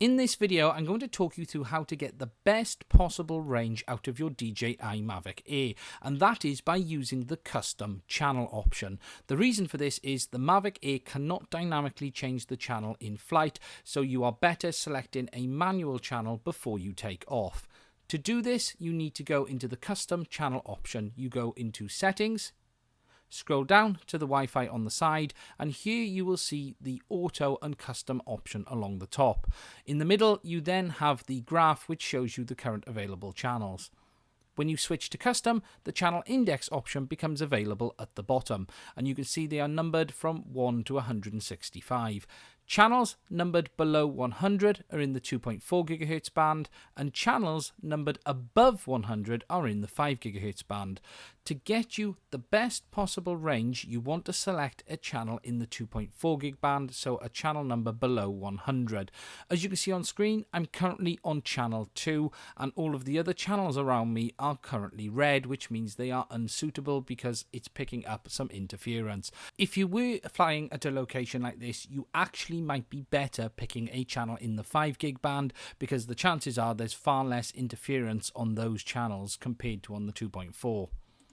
In this video, I'm going to talk you through how to get the best possible range out of your DJI Mavic Air, and that is by using the custom channel option. The reason for this is the Mavic Air cannot dynamically change the channel in flight, so you are better selecting a manual channel before you take off. To do this, you need to go into the custom channel option. You go into settings, scroll down to the Wi-Fi on the side, and here you will see the auto and custom option along the top. In the middle, you then have the graph which shows you the current available channels. When you switch to custom, the channel index option becomes available at the bottom, and you can see they are numbered from 1 to 165. Channels numbered below 100 are in the 2.4 GHz band, and channels numbered above 100 are in the 5 GHz band. To get you the best possible range, you want to select a channel in the 2.4 GHz band, so a channel number below 100. As you can see on screen, I'm currently on channel 2, and all of the other channels around me are currently red, which means they are unsuitable because it's picking up some interference. If you were flying at a location like this, you actually might be better picking a channel in the 5 GHz band, because the chances are there's far less interference on those channels compared to on the 2.4.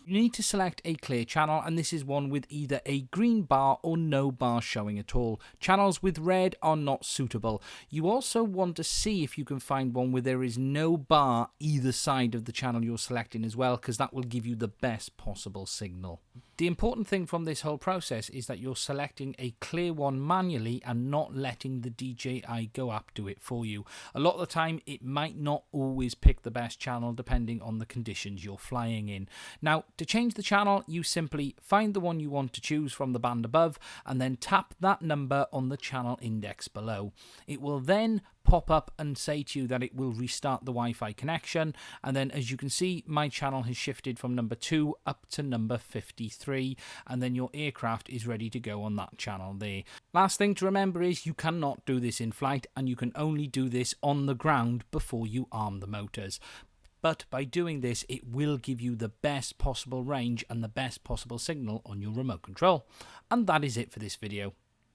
You need to select a clear channel, and this is one with either a green bar or no bar showing at all. Channels with red are not suitable. You also want to see if you can find one where there is no bar either side of the channel you're selecting as well, because that will give you the best possible signal. The important thing from this whole process is that you're selecting a clear one manually and not letting the DJI Go app do it for you. A lot of the time it might not always pick the best channel depending on the conditions you're flying in. Now, to change the channel, you simply find the one you want to choose from the band above and then tap that number on the channel index below. It will then pop up and say to you that it will restart the Wi-Fi connection, and then as you can see, my channel has shifted from number 2 up to number 53, and then your aircraft is ready to go on that channel there. Last thing to remember is you cannot do this in flight, and you can only do this on the ground before you arm the motors. But by doing this, it will give you the best possible range and the best possible signal on your remote control. And that is it for this video.